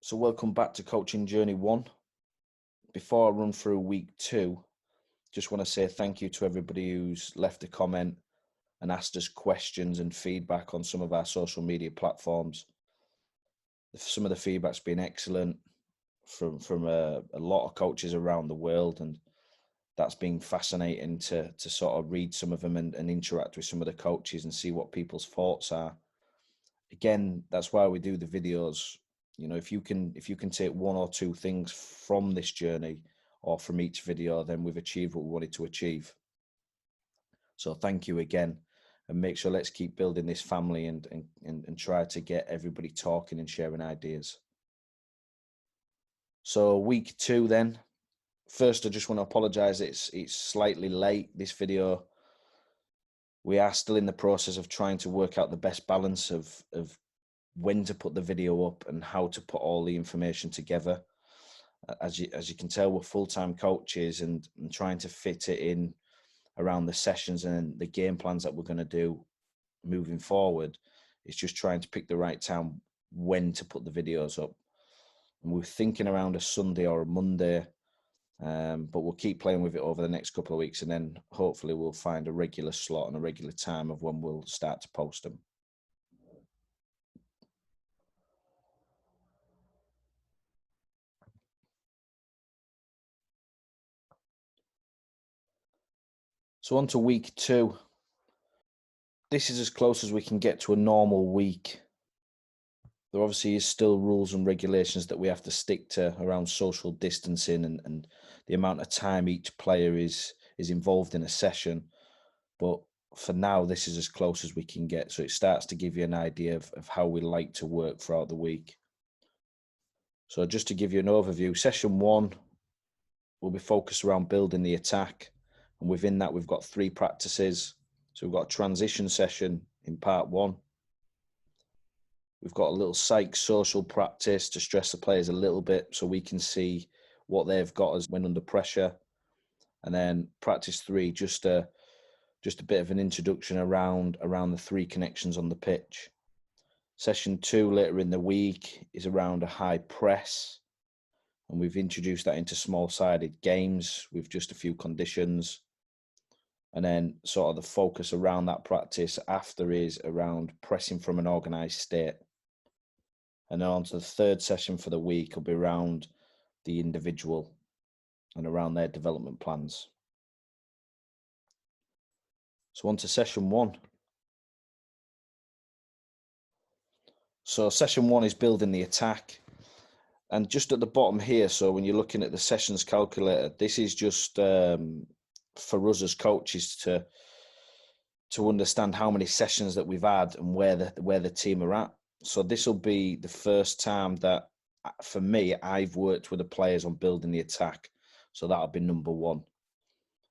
So welcome back to Coaching Journey 1. Before I run through week 2, just want to say thank you to everybody who's left a comment and asked us questions and feedback on some of our social media platforms. Some of the feedback's been excellent from a lot of coaches around the world, and that's been fascinating to sort of read some of them and interact with some of the coaches and see what people's thoughts are. Again, that's why we do the videos. You know, if you can take one or two things from this journey or from each video, then we've achieved what we wanted to achieve. So thank you again, and make sure let's keep building this family and try to get everybody talking and sharing ideas. So week 2 then. First, I just want to apologize. It's slightly late, this video. We are still in the process of trying to work out the best balance of when to put the video up and how to put all the information together. As you can tell, we're full-time coaches and trying to fit it in around the sessions and the game plans that we're going to do moving forward. It's just trying to pick the right time when to put the videos up. And we're thinking around a Sunday or a Monday, but we'll keep playing with it over the next couple of weeks, and then hopefully we'll find a regular slot and a regular time of when we'll start to post them. So on to week 2. This is as close as we can get to a normal week. There obviously is still rules and regulations that we have to stick to around social distancing and the amount of time each player is involved in a session. But for now, this is as close as we can get. So it starts to give you an idea of how we like to work throughout the week. So just to give you an overview, session 1 will be focused around building the attack. And within that, we've got 3 practices. So we've got a transition session in part 1. We've got a little psych social practice to stress the players a little bit so we can see what they've got as when under pressure. And then practice 3, just a bit of an introduction around the 3 connections on the pitch. Session 2 later in the week is around a high press. And we've introduced that into small-sided games with just a few conditions. And then sort of the focus around that practice after is around pressing from an organised state. And then on to the 3rd session for the week will be around the individual and around their development plans. So on to session 1. So session 1 is building the attack. And just at the bottom here, so when you're looking at the sessions calculator, this is just for us as coaches to understand how many sessions that we've had and where the team are at. So this will be the first time that, for me, I've worked with the players on building the attack. So that'll be number 1.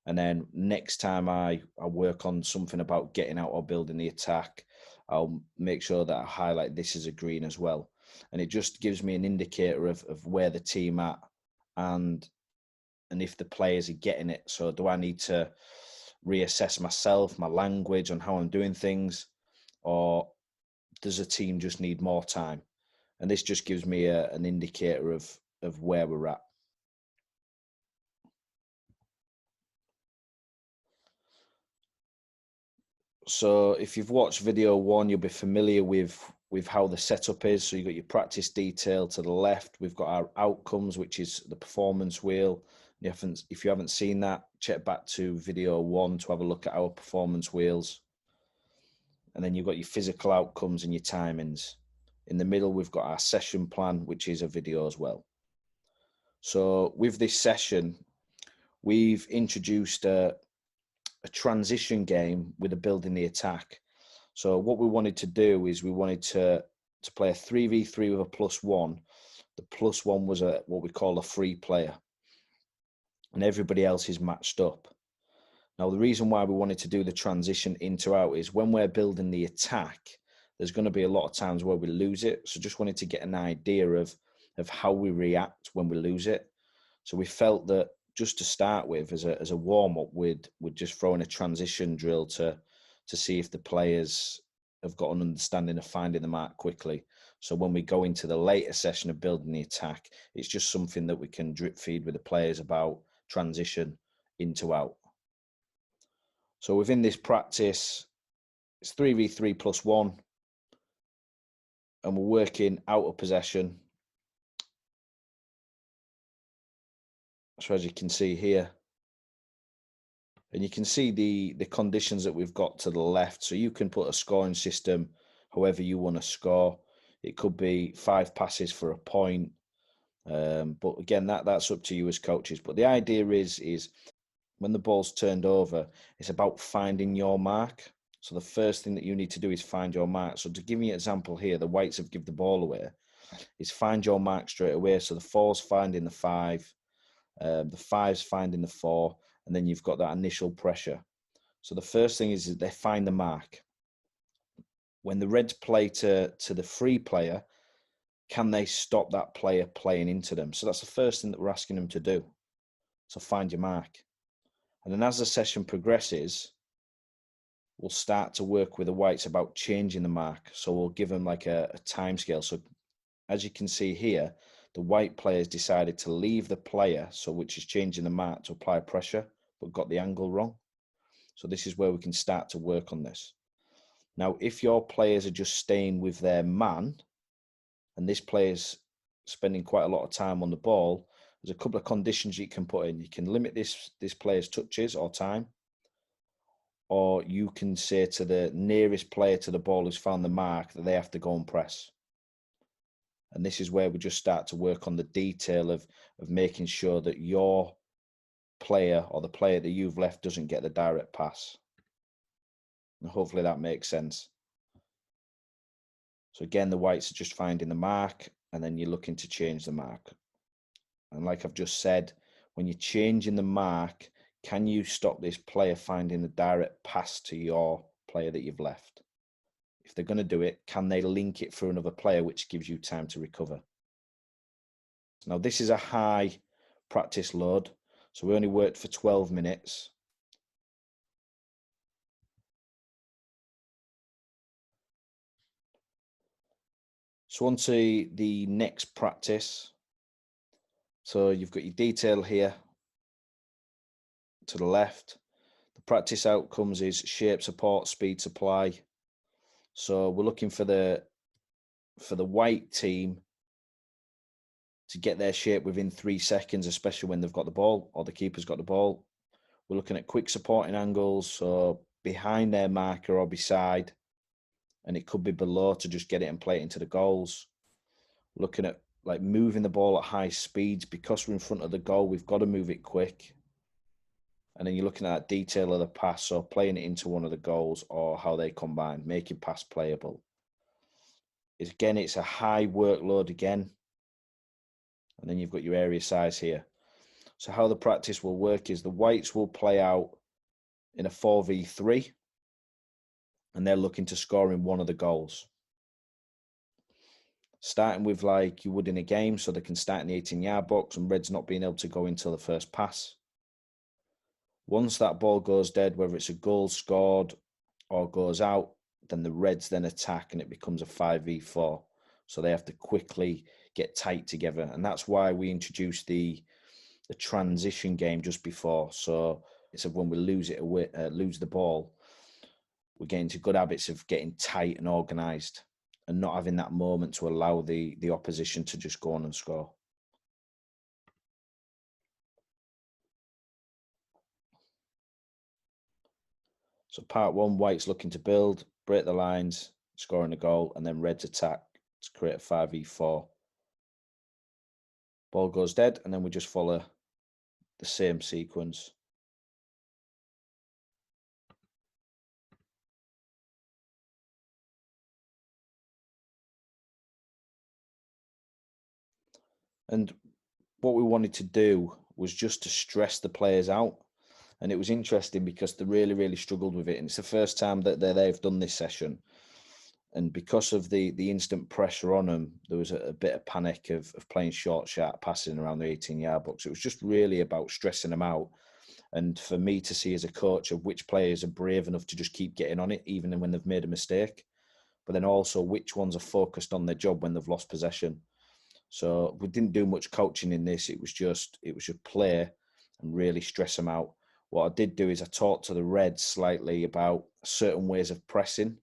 And then next time I work on something about getting out or building the attack, I'll make sure that I highlight this as a green as well. And it just gives me an indicator of where the team at and if the players are getting it. So do I need to reassess myself, my language on how I'm doing things, or does a team just need more time? And this just gives me an indicator of where we're at. So if you've watched video 1, you'll be familiar with how the setup is. So you've got your practice detail to the left. We've got our outcomes, which is the performance wheel. If you haven't seen that, check back to video 1 to have a look at our performance wheels. And then you've got your physical outcomes and your timings. In the middle, we've got our session plan, which is a video as well. So with this session, we've introduced a transition game with a building the attack. So what we wanted to do is we wanted to play a 3v3 with a +1. The +1 was what we call a free player, and everybody else is matched up. Now, the reason why we wanted to do the transition into out is when we're building the attack, there's going to be a lot of times where we lose it. So just wanted to get an idea of how we react when we lose it. So we felt that just to start with, as a warm-up, we'd just throw in a transition drill to see if the players have got an understanding of finding the mark quickly. So when we go into the later session of building the attack, it's just something that we can drip feed with the players about transition into out. So within this practice, it's 3v3 plus 1. And we're working out of possession. So as you can see here, and you can see the conditions that we've got to the left. So you can put a scoring system however you want to score. It could be 5 passes for a point. But again, that's up to you as coaches. But the idea is when the ball's turned over, it's about finding your mark. So the first thing that you need to do is find your mark. So to give you an example here, the Whites have given the ball away, is find your mark straight away. So the 4's finding the 5, the 5's finding the 4, and then you've got that initial pressure. So the first thing is that they find the mark. When the Reds play to the free player, can they stop that player playing into them? So that's the first thing that we're asking them to do. So find your mark. And then as the session progresses, we'll start to work with the Whites about changing the mark. So we'll give them like a time scale. So as you can see here, the White players decided to leave the player, so which is changing the mark to apply pressure, but got the angle wrong. So this is where we can start to work on this. Now, if your players are just staying with their man, and this player's spending quite a lot of time on the ball, there's a couple of conditions you can put in. You can limit this player's touches or time, or you can say to the nearest player to the ball who's found the mark that they have to go and press. And this is where we just start to work on the detail of making sure that your player or the player that you've left doesn't get the direct pass. And hopefully that makes sense. So again, the Whites are just finding the mark, and then you're looking to change the mark. And like I've just said, when you're changing the mark, can you stop this player finding the direct pass to your player that you've left? If they're going to do it, can they link it through another player, which gives you time to recover? Now, this is a high practice load. So we only worked for 12 minutes. So on to the next practice. So you've got your detail here to the left. The practice outcomes is shape, support, speed, supply. So we're looking for the White team to get their shape within 3 seconds, especially when they've got the ball or the keeper's got the ball. We're looking at quick supporting angles, so behind their marker or beside, and it could be below to just get it and play it into the goals. We're looking at like moving the ball at high speeds. Because we're in front of the goal, we've got to move it quick. And then you're looking at that detail of the pass, so playing it into one of the goals or how they combine, making pass playable. Again, it's a high workload again. And then you've got your area size here. So how the practice will work is the Whites will play out in a 4v3, and they're looking to score in one of the goals. Starting with like you would in a game, so they can start in the 18-yard box and Reds not being able to go until the first pass. Once that ball goes dead, whether it's a goal scored or goes out, then the Reds then attack and it becomes a 5v4. So they have to quickly get tight together. And that's why we introduced the transition game just before. So it's when we lose the ball, we're getting into good habits of getting tight and organised and not having that moment to allow the opposition to just go on and score. So part 1, White's looking to build, break the lines, scoring a goal, and then Reds attack to create a 5v4. Ball goes dead, and then we just follow the same sequence. And what we wanted to do was just to stress the players out. And it was interesting because they really, really struggled with it. And it's the first time that they've done this session. And because of the instant pressure on them, there was a bit of panic of playing short, sharp passing around the 18-yard box. It was just really about stressing them out. And for me to see as a coach of which players are brave enough to just keep getting on it, even when they've made a mistake. but then also which ones are focused on their job when they've lost possession. So we didn't do much coaching in this. It was just play and really stress them out. What I did do is I talked to the Reds slightly about certain ways of pressing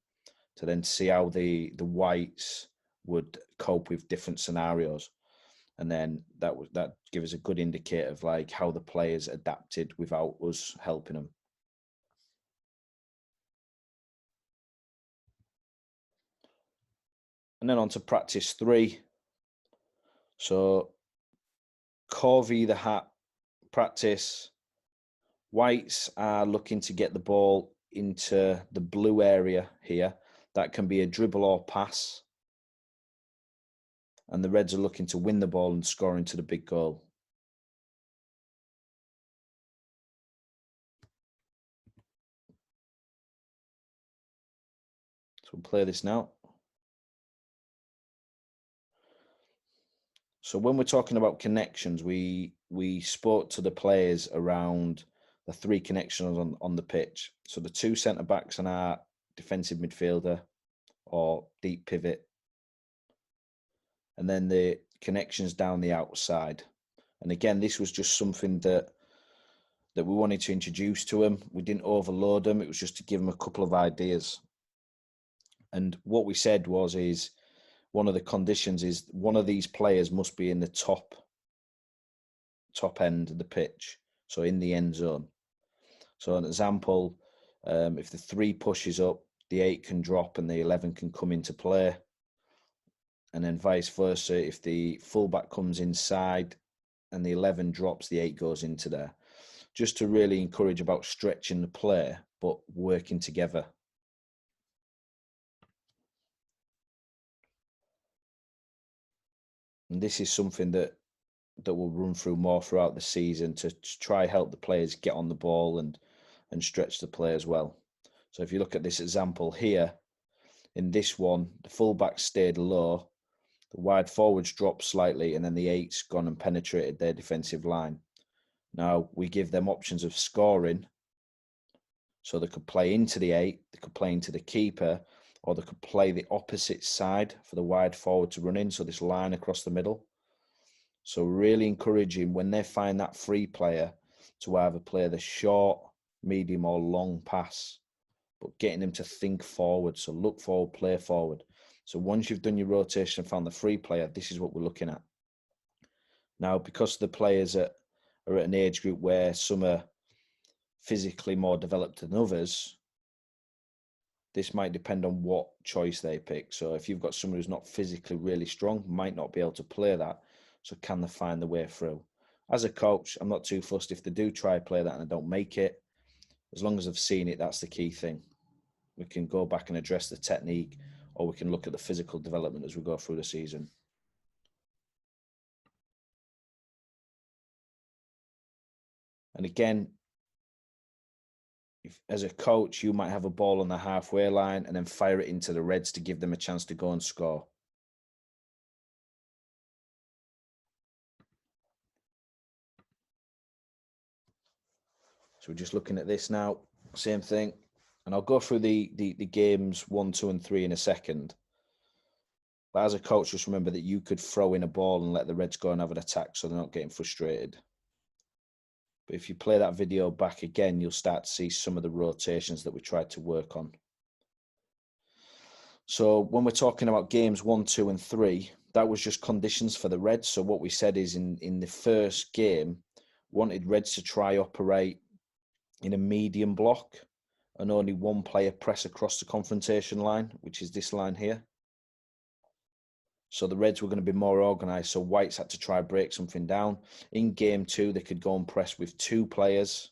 to then see how the Whites would cope with different scenarios. And then that gave us a good indicator of like how the players adapted without us helping them. And then on to practice 3. So Corby the hat practice. Whites are looking to get the ball into the blue area here. That can be a dribble or pass. And the Reds are looking to win the ball and score into the big goal. So we'll play this now. So when we're talking about connections, we spoke to the players around the 3 connections on the pitch. So the 2 centre-backs and our defensive midfielder or deep pivot. And then the connections down the outside. And again, this was just something that we wanted to introduce to them. We didn't overload them. It was just to give them a couple of ideas. And what we said is one of the conditions is one of these players must be in the top end of the pitch, so in the end zone. So an example, if the 3 pushes up, the 8 can drop and the 11 can come into play. And then vice versa, if the fullback comes inside and the 11 drops, the 8 goes into there. Just to really encourage about stretching the play, but working together. And this is something that we'll run through more throughout the season to try help the players get on the ball and stretch the play as well. So if you look at this example here, in this one, the fullback stayed low, the wide forwards dropped slightly, and then the 8's gone and penetrated their defensive line. Now we give them options of scoring, so they could play into the 8, they could play into the keeper, or they could play the opposite side for the wide forward to run in, so this line across the middle. So really encouraging when they find that free player to either play the short, medium or long pass, but getting them to think forward. So look forward, play forward. So once you've done your rotation and found the free player, this is what we're looking at. Now, because the players are at an age group where some are physically more developed than others, this might depend on what choice they pick. So if you've got someone who's not physically really strong, might not be able to play that. So can they find the way through? As a coach, I'm not too fussed if they do try to play that and they don't make it. As long as I've seen it, that's the key thing. We can go back and address the technique, or we can look at the physical development as we go through the season. And again, if, as a coach, you might have a ball on the halfway line and then fire it into the Reds to give them a chance to go and score. So we're just looking at this now, same thing. And I'll go through the games 1, 2, and 3 in a second. But as a coach, just remember that you could throw in a ball and let the Reds go and have an attack so they're not getting frustrated. But if you play that video back again, you'll start to see some of the rotations that we tried to work on. So when we're talking about games 1, 2, and 3, that was just conditions for the Reds. So what we said is in the first game, wanted Reds to try operate in a medium block and only one player press across the confrontation line, which is this line here. So the Reds were going to be more organised. So Whites had to try break something down. In game 2, they could go and press with 2 players,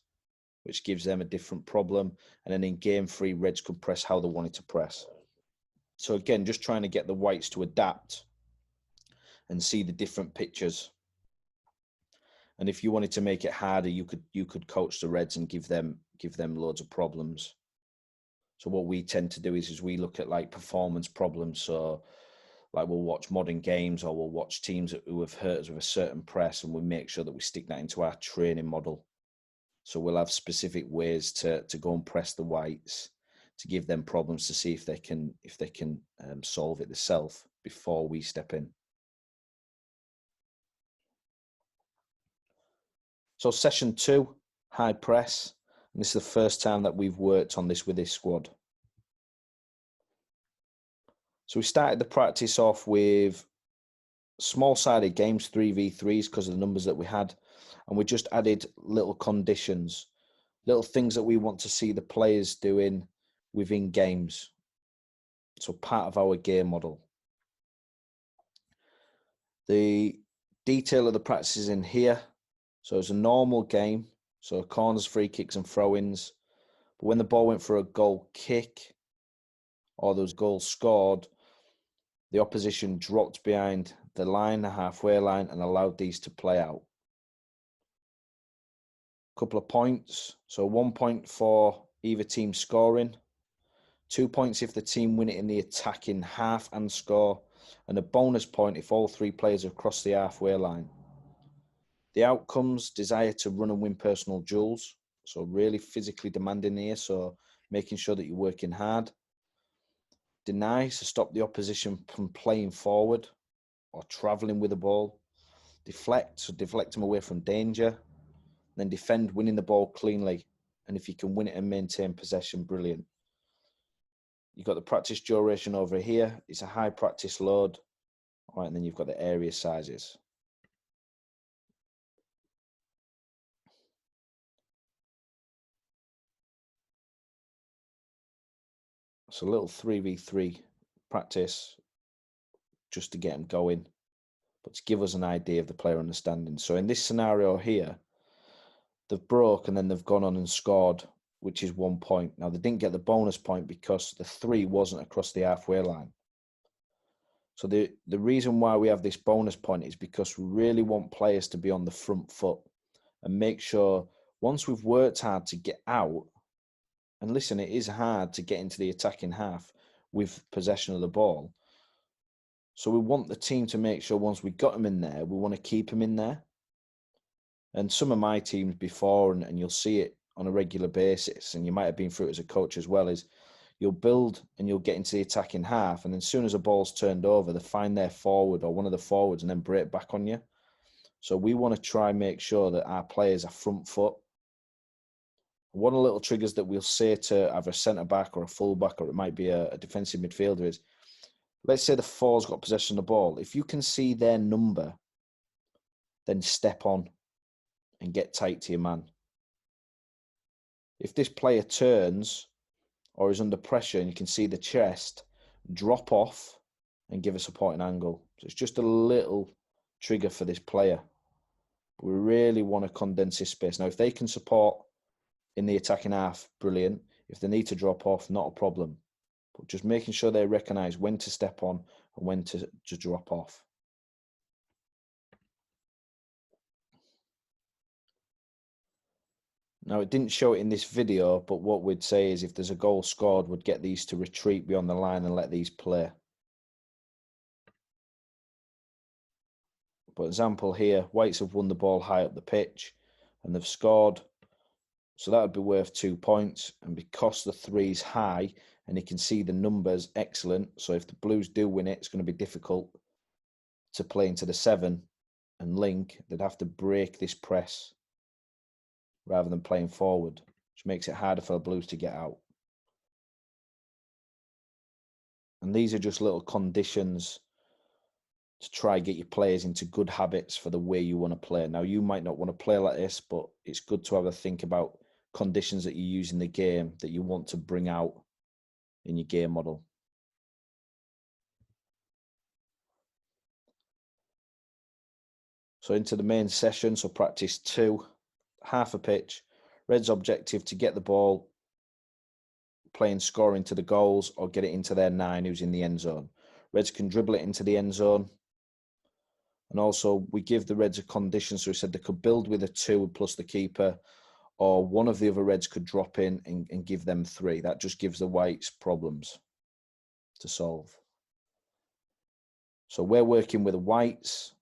which gives them a different problem. And then in game 3, Reds could press how they wanted to press. So again, just trying to get the Whites to adapt and see the different pictures. And if you wanted to make it harder, you could coach the Reds and give them loads of problems. So what we tend to do is we look at like performance problems. So like we'll watch modern games or we'll watch teams who have hurt us with a certain press, and we make sure that we stick that into our training model. So we'll have specific ways to go and press the Whites. to give them problems to see if they can solve it themselves before we step in. So session 2, high press, and this is the first time that we've worked on this with this squad. So we started the practice off with small-sided games, 3v3s, because of the numbers that we had, and we just added little conditions, little things that we want to see the players doing within games. So part of our game model. The detail of the practice is in here. So it's a normal game, so corners, free kicks and throw-ins. But when the ball went for a goal kick or those goals scored, the opposition dropped behind the line, the halfway line, and allowed these to play out. Couple of points. So 1 point for either team scoring, 2 points if the team win it in the attacking half and score, and a bonus point if all 3 players have crossed the halfway line. The outcomes: desire to run and win personal duels, so really physically demanding here, so making sure that you're working hard. Deny, to stop the opposition from playing forward or travelling with the ball. Deflect, so deflect them away from danger. Then defend, winning the ball cleanly, and if you can win it and maintain possession, brilliant. You've got the practice duration over here. It's a high practice load. All right, and then you've got the area sizes. So a little 3v3 practice just to get them going, but to give us an idea of the player understanding. So in this scenario here, they've broke and then they've gone on and scored, which is 1 point. Now, they didn't get the bonus point because the 3 wasn't across the halfway line. So the reason why we have this bonus point is because we really want players to be on the front foot and make sure once we've worked hard to get out, and listen, it is hard to get into the attacking half with possession of the ball. So we want the team to make sure once we got them in there, we want to keep them in there. And some of my teams before, and you'll see it on a regular basis, and you might have been through it as a coach as well, is you'll build and you'll get into the attacking half, and then as soon as a ball's turned over, they find their forward or one of the forwards and then break back on you. So we want to try and make sure that our players are front foot. One of the little triggers that we'll say to either a centre-back or a full-back, or it might be a defensive midfielder, is, let's say the 4's got possession of the ball. If you can see their number, then step on and get tight to your man. If this player turns or is under pressure and you can see the chest, drop off and give a supporting angle. So it's just a little trigger for this player. We really want to condense this space. Now, if they can support in the attacking half, brilliant. If they need to drop off, not a problem. But just making sure they recognise when to step on and when to drop off. Now, it didn't show it in this video, but what we'd say is if there's a goal scored, we'd get these to retreat beyond the line and let these play. For example here, Whites have won the ball high up the pitch and they've scored. So that would be worth 2 points. And because the 3's high and you can see the numbers, excellent. So if the Blues do win it, it's going to be difficult to play into the 7 and link. They'd have to break this press rather than playing forward, which makes it harder for the Blues to get out. And these are just little conditions to try and get your players into good habits for the way you want to play. Now, you might not want to play like this, but it's good to have a think about conditions that you use in the game that you want to bring out in your game model. So into the main session, so practice 2, half a pitch. Red's objective to get the ball, playing scoring to the goals or get it into their 9 who's in the end zone. Reds can dribble it into the end zone. And also we give the Reds a condition. So we said they could build with a 2 plus the keeper, or one of the other Reds could drop in and give them 3. That just gives the Whites problems to solve. So we're working with the Whites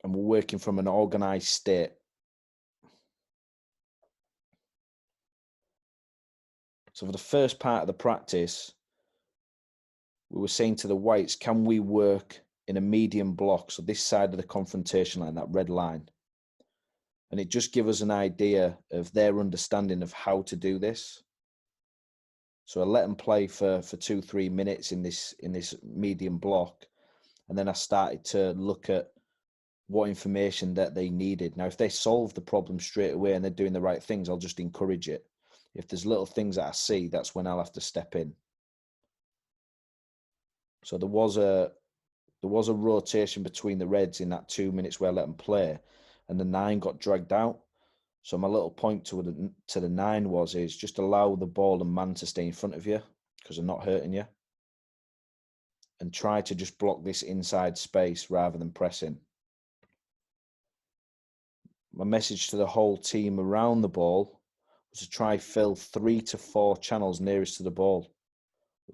and we're working from an organised state. So for the first part of the practice, we were saying to the whites, can we work in a medium block? So this side of the confrontation line, that red line. And it just gives us an idea of their understanding of how to do this. So I let them play for 2-3 minutes in this medium block. And then I started to look at what information that they needed. Now, if they solve the problem straight away and they're doing the right things, I'll just encourage it. If there's little things that I see, that's when I'll have to step in. So there was a rotation between the reds in that 2 minutes where I let them play, and the 9 got dragged out. So my little point to the 9 is just allow the ball and man to stay in front of you because they're not hurting you, and try to just block this inside space rather than pressing. My message to the whole team around the ball was to try fill 3 to 4 channels nearest to the ball.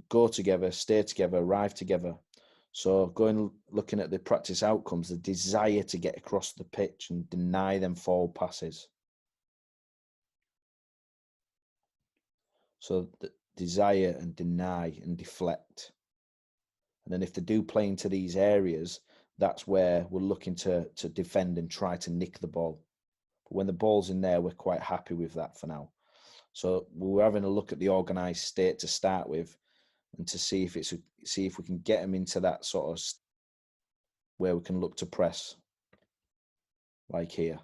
Go together, stay together, arrive together. So looking at the practice outcomes, the desire to get across the pitch and deny them forward passes. So the desire and deny and deflect. And then if they do play into these areas, that's where we're looking to defend and try to nick the ball. But when the ball's in there, we're quite happy with that for now. So we're having a look at the organised state to start with, and to see if we can get them into that sort of where we can look to press, like here.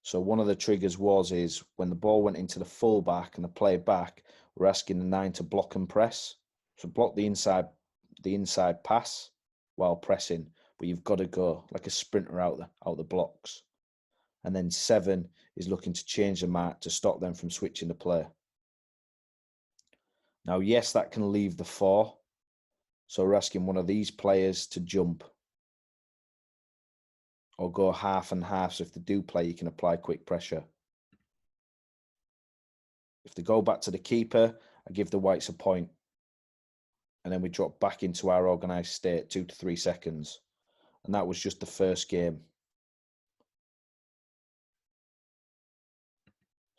So one of the triggers is when the ball went into the full back and the play back, we're asking the 9 to block and press. So block the inside pass while pressing, but you've got to go like a sprinter out the blocks. And then 7 is looking to change the mark to stop them from switching the play. Now, yes, that can leave the 4. So we're asking one of these players to jump or go half and half. So if they do play, you can apply quick pressure. If they go back to the keeper, I give the whites a point. And then we drop back into our organised state, 2 to 3 seconds. And that was just the first game.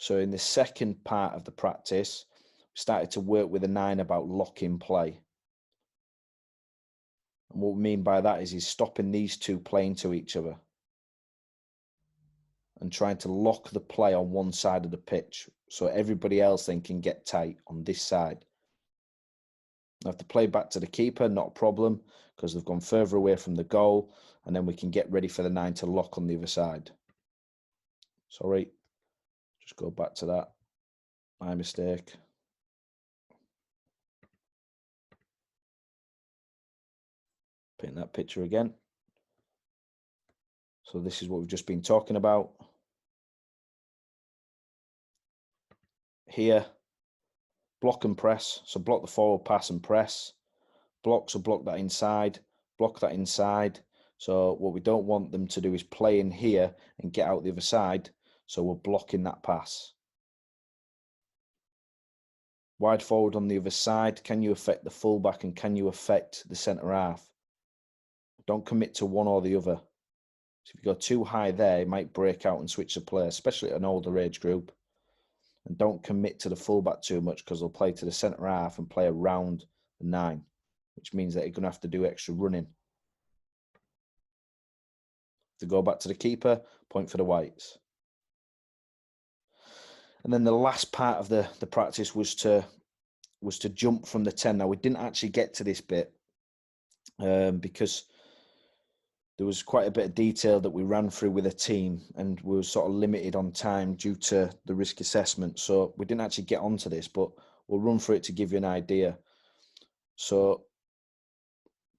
So in the second part of the practice, we started to work with a 9 about lock-in play. And what we mean by that is he's stopping these two playing to each other and trying to lock the play on one side of the pitch so everybody else then can get tight on this side. Now, if they play back to the keeper, not a problem, because they've gone further away from the goal, and then we can get ready for the 9 to lock on the other side. Sorry, just go back to that. My mistake. Paint that picture again. So this is what we've just been talking about. Here, block and press. So block the forward pass and press. Block, so block that inside. Block that inside. So what we don't want them to do is play in here and get out the other side. So we're blocking that pass. Wide forward on the other side. Can you affect the fullback and can you affect the centre half? Don't commit to one or the other. So if you go too high there, it might break out and switch the play, especially at an older age group. And don't commit to the fullback too much because they'll play to the centre half and play around the 9, which means that you're going to have to do extra running. To go back to the keeper, point for the whites. And then the last part of the practice was to jump from the 10. Now, we didn't actually get to this bit because there was quite a bit of detail that we ran through with a team and we were sort of limited on time due to the risk assessment. So we didn't actually get onto this, but we'll run through it to give you an idea. So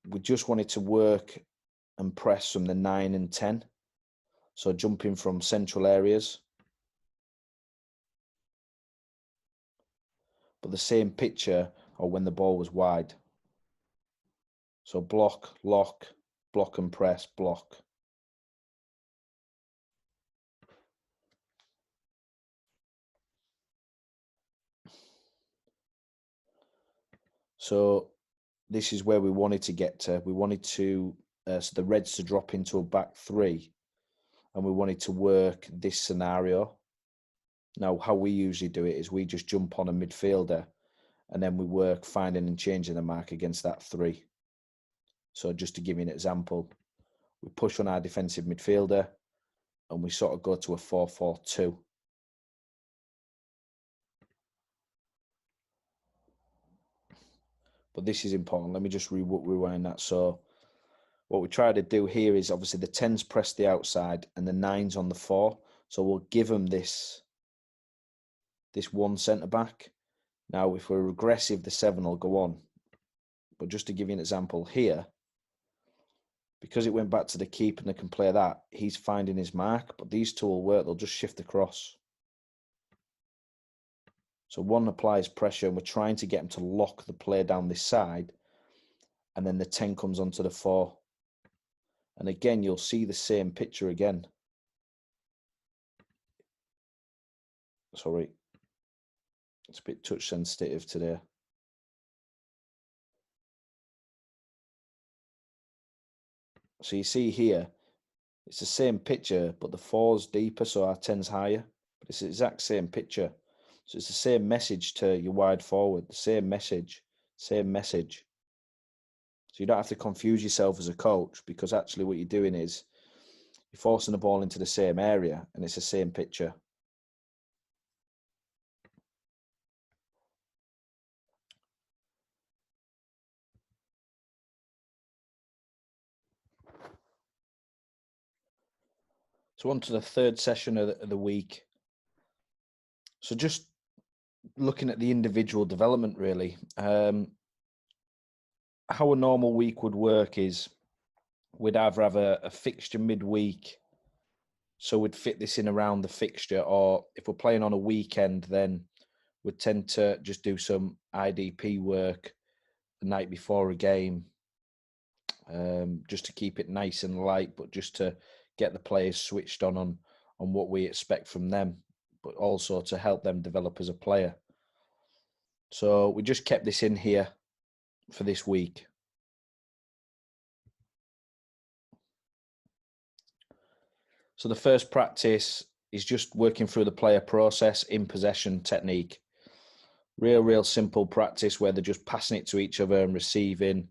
we just wanted to work and press from the 9 and 10. So jumping from central areas. But the same picture or when the ball was wide. So block, lock, block and press, block. So this is where we wanted to get to. We wanted to, so the Reds to drop into a back 3. And we wanted to work this scenario. Now, how we usually do it is we just jump on a midfielder and then we work finding and changing the mark against that 3. So just to give you an example, we push on our defensive midfielder and we sort of go to a 4-4-2. But this is important. Let me just rewind that. So what we try to do here is obviously the 10s press the outside and the 9s on the 4. So we'll give them this one centre back. Now, if we're aggressive, the 7 will go on. But just to give you an example here, because it went back to the keeper and they can play that, he's finding his mark. But these 2 will work. They'll just shift across. So 1 applies pressure and we're trying to get him to lock the play down this side. And then the 10 comes onto the 4. And again, you'll see the same picture again. Sorry. It's a bit touch sensitive today. So you see here, it's the same picture, but the 4's deeper, so our 10's higher. But it's the exact same picture. So it's the same message to your wide forward, the same message. So you don't have to confuse yourself as a coach, because actually what you're doing is you're forcing the ball into the same area and it's the same picture. So on to the 3rd session of the week. So just looking at the individual development, really. How a normal week would work is we'd either have a fixture midweek, so we'd fit this in around the fixture, or if we're playing on a weekend, then we'd tend to just do some IDP work the night before a game, just to keep it nice and light, but just to get the players switched on what we expect from them, but also to help them develop as a player. So we just kept this in here for this week. So the first practice is just working through the player process in possession technique. Real simple practice where they're just passing it to each other and receiving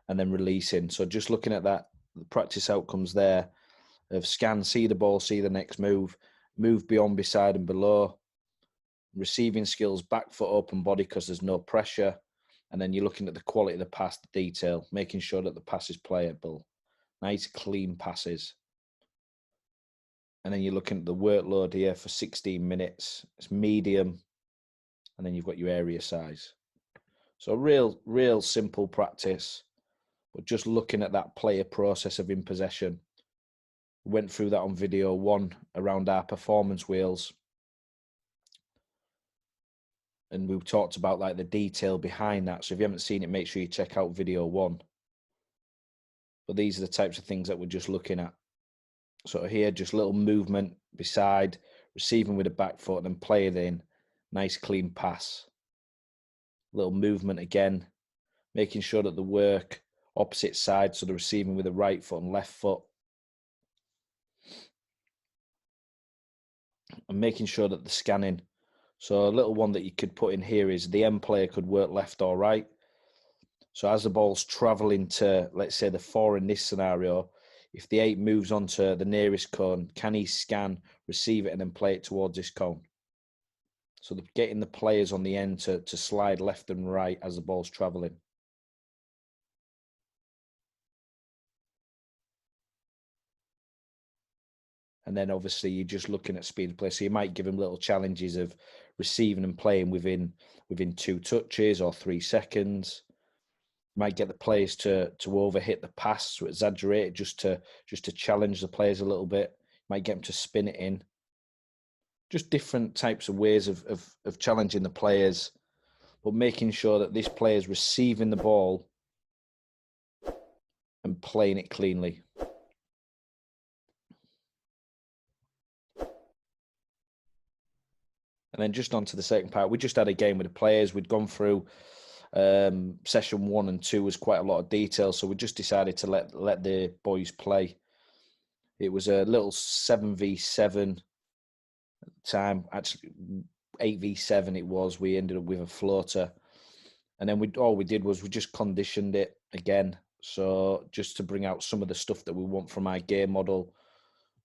and then releasing. So just looking at that, the practice outcomes there of scan, see the ball, see the next move beyond, beside and below, receiving skills, back foot, open body because there's no pressure. And then you're looking at the quality of the pass, the detail, making sure that the pass is playable. Nice, clean passes. And then you're looking at the workload here for 16 minutes. It's medium. And then you've got your area size. So real simple practice, but just looking at that player process of in possession. We went through that on video 1 around our performance wheels. And we talked about like the detail behind that. So if you haven't seen it, make sure you check out video 1. But these are the types of things that we're just looking at. So here, just little movement beside, receiving with the back foot, and then play it in. Nice clean pass. Little movement again, making sure that the work opposite side, so the receiving with the right foot and left foot. And making sure that the scanning. So a little one that you could put in here is the end player could work left or right. So as the ball's traveling to, let's say, the 4 in this scenario, if the 8 moves onto the nearest cone, can he scan, receive it, and then play it towards this cone? So getting the players on the end to slide left and right as the ball's traveling. And then obviously you're just looking at speed of play. So you might give them little challenges of receiving and playing within 2 touches or 3 seconds. You might get the players to overhit the pass, to exaggerate it, just to challenge the players a little bit. You might get them to spin it in. Just different types of ways of challenging the players, but making sure that this player is receiving the ball and playing it cleanly. And then just on to the second part, we just had a game with the players. We'd gone through session 1 and 2 was quite a lot of detail, so we just decided to let the boys play. It was a little 7v7 time. Actually, 8v7 it was. We ended up with a floater. And then all we did was we just conditioned it again. So just to bring out some of the stuff that we want from our game model.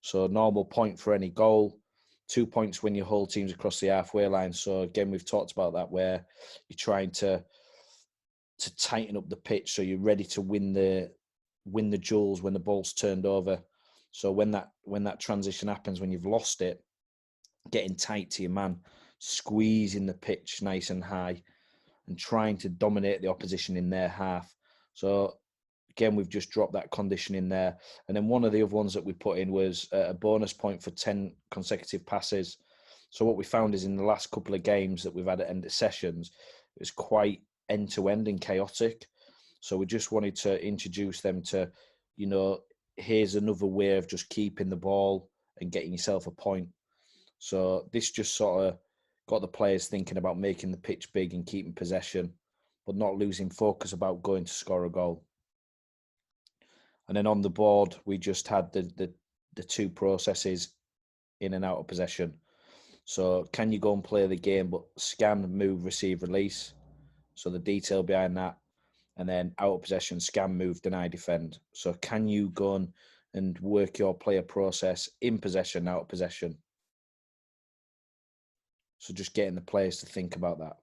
So normal point for any goal, 2 points when you hold teams across the halfway line. So again, we've talked about that where you're trying to tighten up the pitch so you're ready to win the duels when the ball's turned over. So when that transition happens, when you've lost it, getting tight to your man, squeezing the pitch nice and high, and trying to dominate the opposition in their half. So again, we've just dropped that condition in there. And then one of the other ones that we put in was a bonus point for 10 consecutive passes. So what we found is in the last couple of games that we've had at end of sessions, it was quite end-to-end and chaotic. So we just wanted to introduce them to, here's another way of just keeping the ball and getting yourself a point. So this just sort of got the players thinking about making the pitch big and keeping possession, but not losing focus about going to score a goal. And then on the board, we just had the two processes in and out of possession. So can you go and play the game, but scan, move, receive, release? So the detail behind that. And then out of possession, scan, move, deny, defend. So can you go and work your player process in possession, out of possession? So just getting the players to think about that.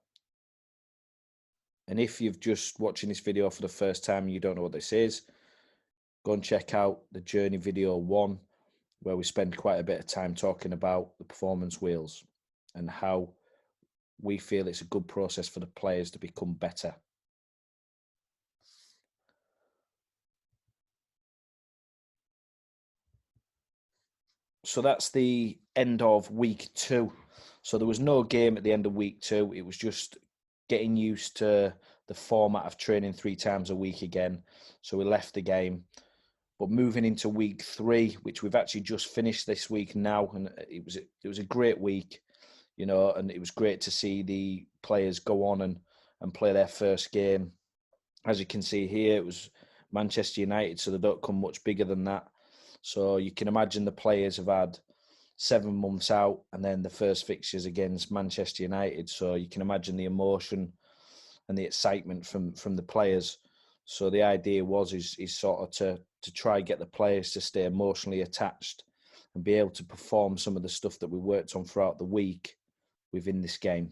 And if you've just watching this video for the first time and you don't know what this is, go and check out the Journey video 1, where we spend quite a bit of time talking about the performance wheels and how we feel it's a good process for the players to become better. So that's the end of week 2. So there was no game at the end of week 2. It was just getting used to the format of training 3 times a week again. So we left the game. But moving into week 3, which we've actually just finished this week now, and it was a great week, and it was great to see the players go on and play their first game. As you can see here, it was Manchester United, so they don't come much bigger than that. So you can imagine the players have had 7 months out, and then the first fixtures against Manchester United. So you can imagine the emotion and the excitement from the players. So the idea is sort of to try get the players to stay emotionally attached and be able to perform some of the stuff that we worked on throughout the week within this game.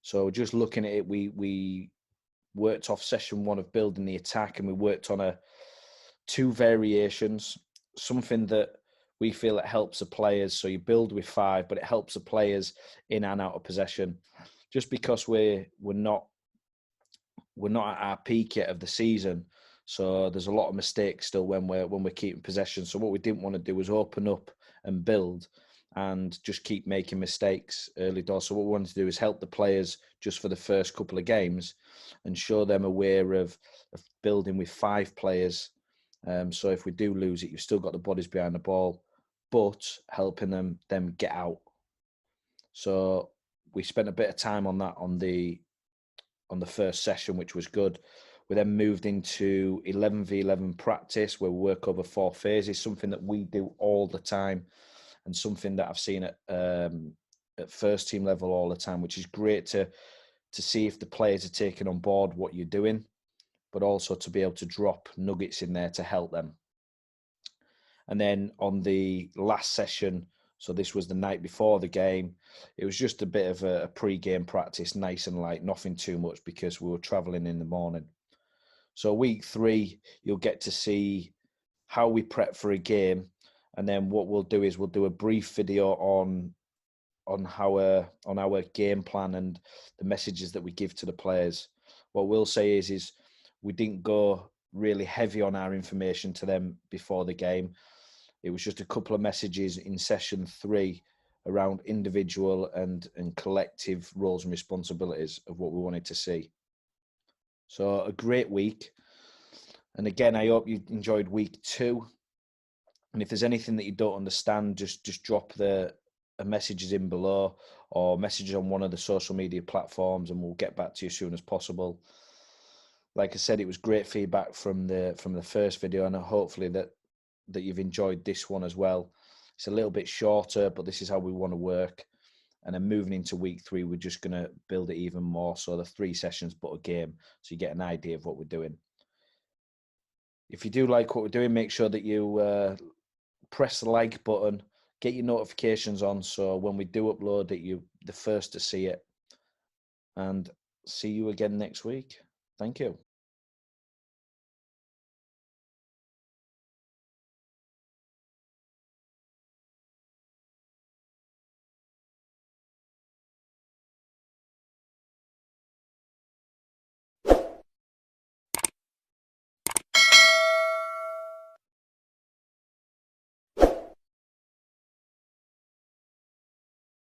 So just looking at it, we worked off session 1 of building the attack, and we worked on 2 variations, something that we feel it helps the players. So you build with 5, but it helps the players in and out of possession. Just because we're not at our peak yet of the season, so there's a lot of mistakes still when we're keeping possession. So what we didn't want to do was open up and build and just keep making mistakes early doors. So what we wanted to do is help the players just for the first couple of games and show them aware of building with 5 players. So if we do lose it, you've still got the bodies behind the ball, but helping them get out. So we spent a bit of time on that on the first session, which was good. We then moved into 11v11 practice, where we work over 4 phases, something that we do all the time and something that I've seen at first team level all the time, which is great to see if the players are taking on board what you're doing, but also to be able to drop nuggets in there to help them. And then on the last session, so this was the night before the game, it was just a bit of a pre-game practice, nice and light, nothing too much because we were traveling in the morning. So week 3, you'll get to see how we prep for a game. And then what we'll do is we'll do a brief video on our game plan and the messages that we give to the players. What we'll say is we didn't go really heavy on our information to them before the game. It was just a couple of messages in session 3 around individual and collective roles and responsibilities of what we wanted to see. So a great week. And again, I hope you enjoyed week 2. And if there's anything that you don't understand, just drop the messages in below or messages on one of the social media platforms, and we'll get back to you as soon as possible. Like I said, it was great feedback from the first video, and hopefully that you've enjoyed this one as well. It's a little bit shorter, but this is how we want to work. And then moving into week 3, we're just going to build it even more. So the 3 sessions, but a game. So you get an idea of what we're doing. If you do like what we're doing, make sure that you press the like button, get your notifications on. So when we do upload it, you're the first to see it. And see you again next week. Thank you.